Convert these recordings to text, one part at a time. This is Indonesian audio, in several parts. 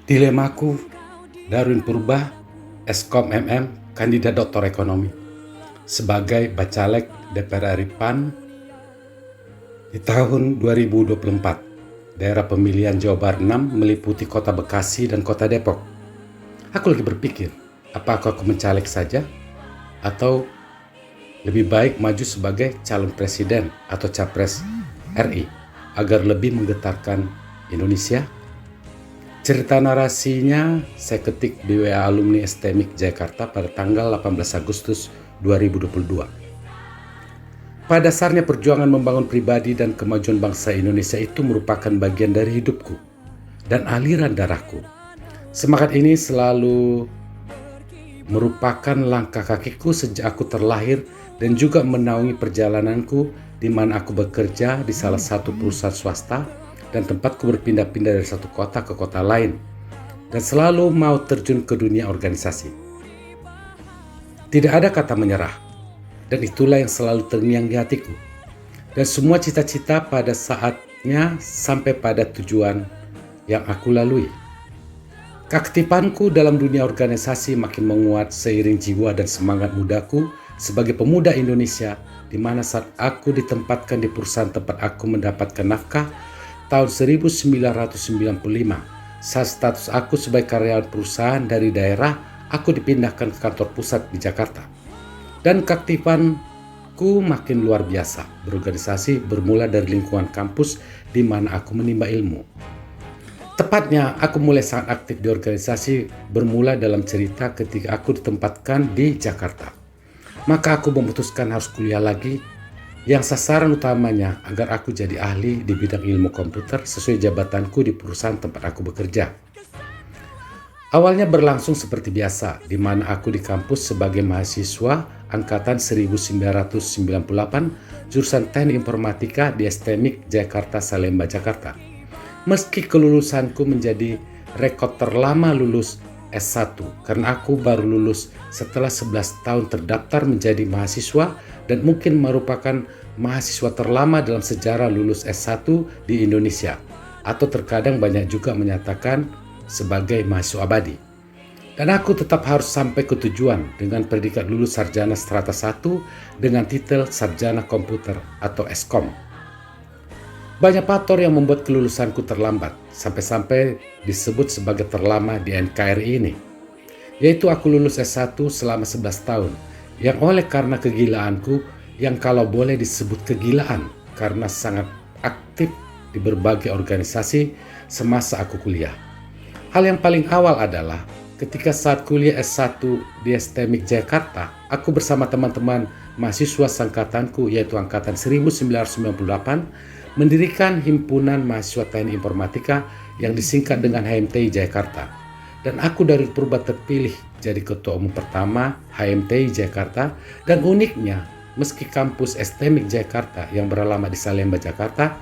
Dilemaku, Darwin Purba, Eskom MM, kandidat doktor ekonomi. Sebagai bacalek DPR RI PAN di tahun 2024, daerah pemilihan Jawa Barat 6 meliputi kota Bekasi dan kota Depok. Aku lagi berpikir, apakah aku mencalek saja atau lebih baik maju sebagai calon presiden atau capres RI agar lebih menggetarkan Indonesia. Cerita narasinya saya ketik di WA alumni STMIK Jakarta pada tanggal 18 Agustus 2022. Pada dasarnya perjuangan membangun pribadi dan kemajuan bangsa Indonesia itu merupakan bagian dari hidupku dan aliran darahku. Semangat ini selalu merupakan langkah kakiku sejak aku terlahir dan juga menaungi perjalananku di mana aku bekerja di salah satu perusahaan swasta dan tempatku berpindah-pindah dari satu kota ke kota lain dan selalu mau terjun ke dunia organisasi. Tidak ada kata menyerah dan itulah yang selalu terngiang di hatiku dan semua cita-cita pada saatnya sampai pada tujuan yang aku lalui. Keaktifanku dalam dunia organisasi makin menguat seiring jiwa dan semangat mudaku sebagai pemuda Indonesia, di mana saat aku ditempatkan di perusahaan tempat aku mendapatkan nafkah tahun 1995, saat status aku sebagai karyawan perusahaan dari daerah, aku dipindahkan ke kantor pusat di Jakarta. Dan keaktifanku makin luar biasa. Berorganisasi bermula dari lingkungan kampus di mana aku menimba ilmu. Tepatnya, aku mulai sangat aktif di organisasi bermula dalam cerita ketika aku ditempatkan di Jakarta. Maka aku memutuskan harus kuliah lagi, yang sasaran utamanya agar aku jadi ahli di bidang ilmu komputer sesuai jabatanku di perusahaan tempat aku bekerja. Awalnya berlangsung seperti biasa, di mana aku di kampus sebagai mahasiswa angkatan 1998 jurusan Teknik Informatika di STMIK Jakarta Salemba, Jakarta. Meski kelulusanku menjadi rekor terlama lulus S1 karena aku baru lulus setelah 11 tahun terdaftar menjadi mahasiswa dan mungkin merupakan mahasiswa terlama dalam sejarah lulus S1 di Indonesia, atau terkadang banyak juga menyatakan sebagai mahasiswa abadi. Dan aku tetap harus sampai ke tujuan dengan predikat lulus sarjana strata 1 dengan titel sarjana komputer atau Eskom. Banyak faktor yang membuat kelulusanku terlambat, sampai-sampai disebut sebagai terlama di NKRI ini. Yaitu aku lulus S1 selama 11 tahun, yang oleh karena kegilaanku, yang kalau boleh disebut kegilaan, karena sangat aktif di berbagai organisasi semasa aku kuliah. Hal yang paling awal adalah ketika saat kuliah S1 di STMIK Jakarta, aku bersama teman-teman mahasiswa sangkatanku yaitu angkatan 1998 mendirikan Himpunan Mahasiswa Teknik Informatika yang disingkat dengan HMTI Jakarta. Dan aku dari Purba terpilih jadi ketua umum pertama HMTI Jakarta. Dan uniknya, meski kampus STMIK Jakarta yang beralamat di Salemba, Jakarta,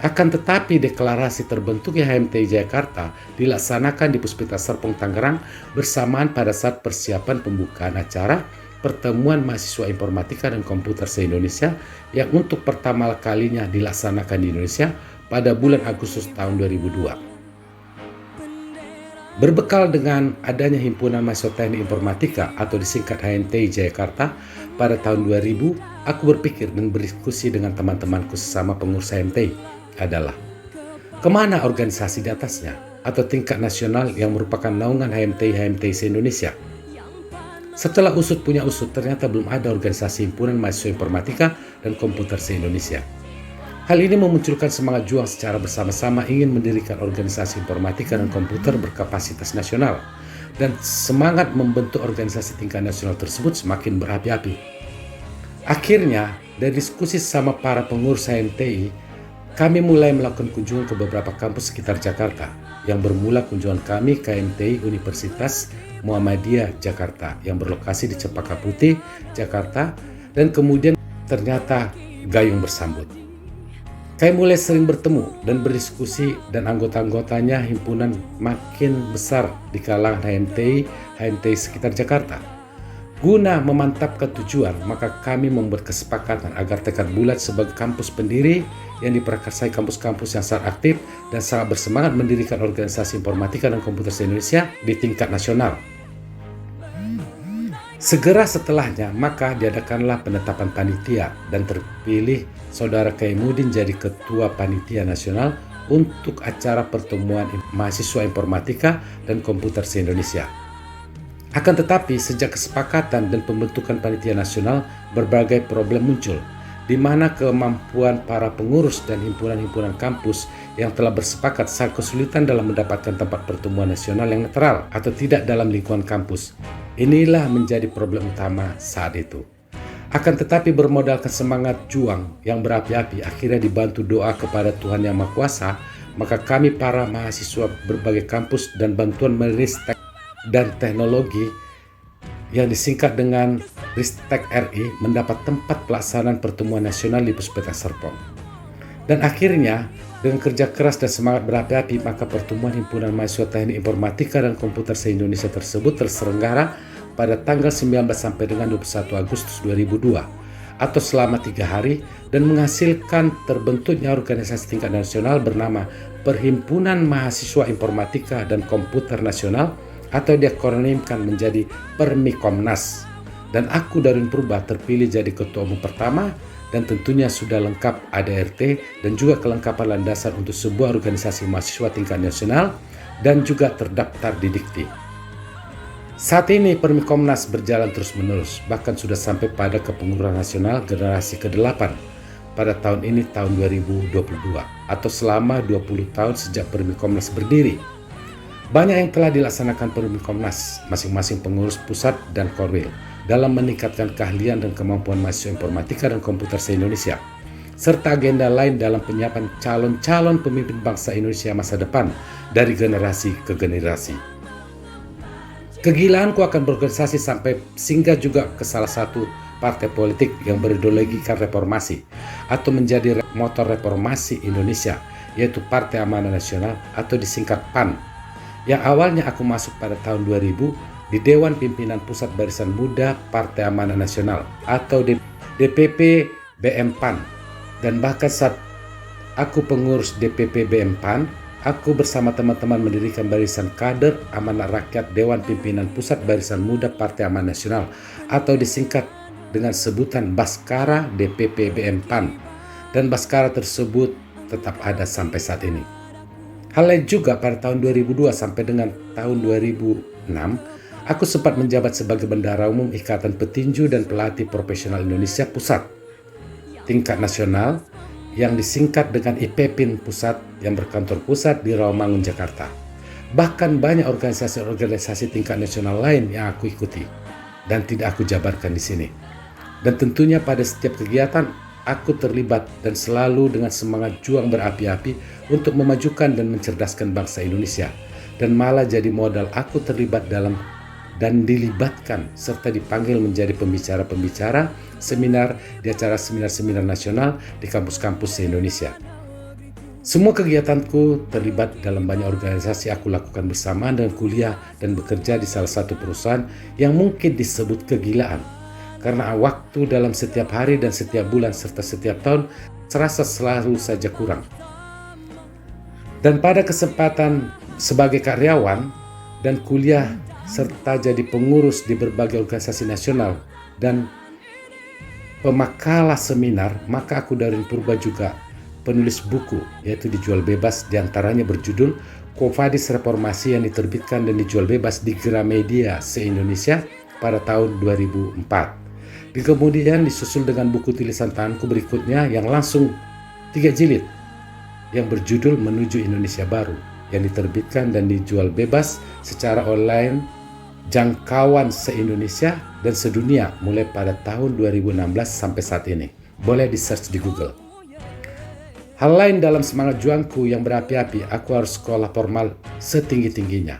akan tetapi deklarasi terbentuknya HMTI Jakarta dilaksanakan di Puspita Serpong, Tangerang bersamaan pada saat persiapan pembukaan acara Pertemuan Mahasiswa Informatika dan Komputer se-Indonesia yang untuk pertama kalinya dilaksanakan di Indonesia pada bulan Agustus tahun 2002. Berbekal dengan adanya Himpunan Mahasiswa Teknik Informatika atau disingkat HMTI Jakarta pada tahun 2000, aku berpikir dan berdiskusi dengan teman-temanku sesama pengurus HMTI adalah kemana organisasi di atasnya atau tingkat nasional yang merupakan naungan HMTI se-Indonesia. Setelah usut punya usut, ternyata belum ada organisasi Himpunan Mahasiswa Informatika dan Komputer se-Indonesia. Hal ini memunculkan semangat juang secara bersama-sama ingin mendirikan organisasi informatika dan komputer berkapasitas nasional, dan semangat membentuk organisasi tingkat nasional tersebut semakin berapi-api. Akhirnya, dari diskusi sama para pengurus HMTI, kami mulai melakukan kunjungan ke beberapa kampus sekitar Jakarta, yang bermula kunjungan kami ke HMTI Universitas Muhammadiyah Jakarta yang berlokasi di Cempaka Putih, Jakarta, dan kemudian ternyata gayung bersambut. Kami mulai sering bertemu dan berdiskusi dan anggota-anggotanya himpunan makin besar di kalangan HMTI sekitar Jakarta. Guna memantapkan tujuan, maka kami membuat kesepakatan agar tekad bulat sebagai kampus pendiri yang diprakarsai kampus-kampus yang sangat aktif dan sangat bersemangat mendirikan organisasi informatika dan komputer se-Indonesia di tingkat nasional. Segera setelahnya, maka diadakanlah penetapan panitia dan terpilih Saudara Kaimuddin jadi Ketua Panitia Nasional untuk acara pertemuan mahasiswa informatika dan komputer se-Indonesia. Akan tetapi, sejak kesepakatan dan pembentukan panitia nasional, berbagai problem muncul, di mana kemampuan para pengurus dan himpunan-himpunan kampus yang telah bersepakat sangat kesulitan dalam mendapatkan tempat pertemuan nasional yang netral atau tidak dalam lingkungan kampus. Inilah menjadi problem utama saat itu. Akan tetapi bermodalkan semangat juang yang berapi-api, akhirnya dibantu doa kepada Tuhan Yang Maha Kuasa, maka kami para mahasiswa berbagai kampus dan bantuan Ristek dan teknologi yang disingkat dengan Ristek RI mendapat tempat pelaksanaan pertemuan nasional di Puspita Serpong. Dan akhirnya dengan kerja keras dan semangat berapi-api, maka pertemuan himpunan mahasiswa teknik informatika dan komputer se-Indonesia tersebut terselenggara pada tanggal 19 sampai dengan 21 Agustus 2002 atau selama 3 hari dan menghasilkan terbentuknya organisasi tingkat nasional bernama Perhimpunan Mahasiswa Informatika dan Komputer Nasional atau diakronimkan menjadi Permikomnas. Dan aku Darwin Purba terpilih jadi ketua umum pertama dan tentunya sudah lengkap ADRT dan juga kelengkapan landasan untuk sebuah organisasi mahasiswa tingkat nasional dan juga terdaftar di Dikti. Saat ini Permikomnas berjalan terus-menerus, bahkan sudah sampai pada kepengurusan nasional generasi ke-8 pada tahun ini, tahun 2022, atau selama 20 tahun sejak Permikomnas berdiri. Banyak yang telah dilaksanakan Permikomnas, masing-masing pengurus pusat dan korwil, dalam meningkatkan keahlian dan kemampuan mahasiswa informatika dan komputer se-Indonesia, serta agenda lain dalam penyiapan calon-calon pemimpin bangsa Indonesia masa depan dari generasi ke generasi. Kegilaanku akan berorganisasi sampai singgah juga ke salah satu partai politik yang berideologikan reformasi atau menjadi motor reformasi Indonesia, yaitu Partai Amanat Nasional atau disingkat PAN, yang awalnya aku masuk pada tahun 2000 di Dewan Pimpinan Pusat Barisan Muda Partai Amanat Nasional atau DPP BM PAN, dan bahkan saat aku pengurus DPP BM PAN, aku bersama teman-teman mendirikan Barisan Kader Amanat Rakyat Dewan Pimpinan Pusat Barisan Muda Partai Amanat Nasional atau disingkat dengan sebutan Baskara DPP BM PAN, dan Baskara tersebut tetap ada sampai saat ini. Hal lain juga, pada tahun 2002 sampai dengan tahun 2006, aku sempat menjabat sebagai Bendahara Umum Ikatan Petinju dan Pelatih Profesional Indonesia Pusat tingkat nasional yang disingkat dengan IPPIN Pusat yang berkantor pusat di Rawamangun, Jakarta. Bahkan banyak organisasi-organisasi tingkat nasional lain yang aku ikuti dan tidak aku jabarkan di sini. Dan tentunya pada setiap kegiatan aku terlibat dan selalu dengan semangat juang berapi-api untuk memajukan dan mencerdaskan bangsa Indonesia, dan malah jadi modal aku terlibat dalam dan dilibatkan serta dipanggil menjadi pembicara-pembicara seminar di acara seminar-seminar nasional di kampus-kampus se-Indonesia. Semua kegiatanku terlibat dalam banyak organisasi aku lakukan bersamaan dengan kuliah dan bekerja di salah satu perusahaan yang mungkin disebut kegilaan, karena waktu dalam setiap hari dan setiap bulan serta setiap tahun serasa selalu saja kurang. Dan pada kesempatan sebagai karyawan dan kuliah serta jadi pengurus di berbagai organisasi nasional dan pemakalah seminar, maka aku Darwin Purba juga penulis buku, yaitu dijual bebas, diantaranya berjudul Quo-Vadis Reformasi yang diterbitkan dan dijual bebas di Gramedia se-Indonesia pada tahun 2004. Kemudian disusul dengan buku tulisan tanganku berikutnya yang langsung 3 jilid yang berjudul Menuju Indonesia Baru, yang diterbitkan dan dijual bebas secara online jangkauan se-Indonesia dan sedunia mulai pada tahun 2016 sampai saat ini. Boleh di search di Google. Hal lain dalam semangat juangku yang berapi-api, aku harus sekolah formal setinggi-tingginya.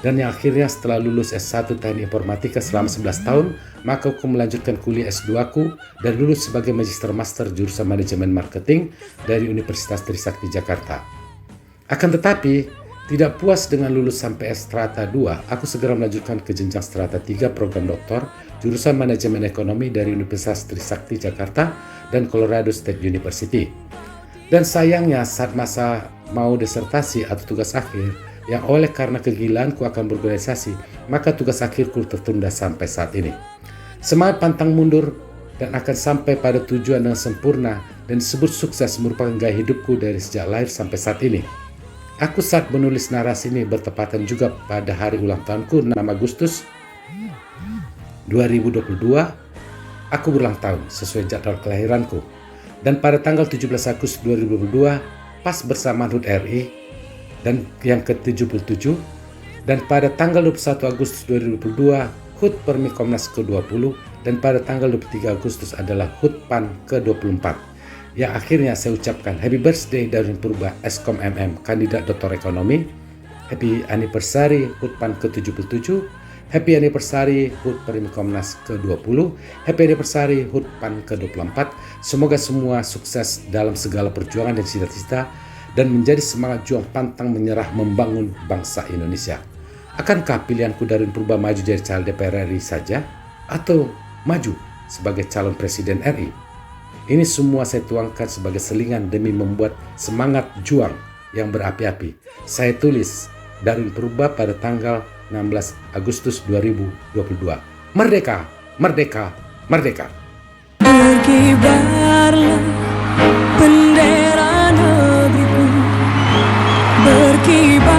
Dan yang akhirnya setelah lulus S1 Teknik Informatika selama 11 tahun, maka aku melanjutkan kuliah S2ku dan lulus sebagai Magister Master jurusan Manajemen Marketing dari Universitas Trisakti Jakarta. Akan tetapi, tidak puas dengan lulus sampai Strata 2, aku segera melanjutkan ke jenjang Strata 3 program doktor jurusan Manajemen Ekonomi dari Universitas Trisakti Jakarta dan Colorado State University. Dan sayangnya saat masa mau disertasi atau tugas akhir, yang oleh karena kegilaanku akan berorganisasi, maka tugas akhirku tertunda sampai saat ini. Semangat pantang mundur dan akan sampai pada tujuan yang sempurna dan disebut sukses merupakan gaya hidupku dari sejak lahir sampai saat ini. Aku saat menulis narasi ini bertepatan juga pada hari ulang tahunku 6 Agustus 2022, aku berulang tahun sesuai jadwal kelahiranku. Dan pada tanggal 17 Agustus 2022, pas bersamaan HUT RI dan yang ke-77, dan pada tanggal 21 Agustus 2022, HUT Permi Komnas ke-20, dan pada tanggal 23 Agustus adalah HUT PAN ke-24. Yang akhirnya saya ucapkan happy birthday Darwin Purba Eskom MM, kandidat Doktor Ekonomi, happy anniversary HUT PAN ke-77, happy anniversary HUT Permi Komnas ke-20, happy anniversary HUT PAN ke-24. Semoga semua sukses dalam segala perjuangan dan cita-cita dan menjadi semangat juang pantang menyerah membangun bangsa Indonesia. Akankah pilihanku Darwin Purba maju jadi calon DPR RI saja atau maju sebagai calon Presiden RI? Ini semua saya tuangkan sebagai selingan demi membuat semangat juang yang berapi-api. Saya tulis Darwin Purba pada tanggal 16 Agustus 2022. Merdeka, merdeka, merdeka. Berkibarlah bendera negeriku, berkibar.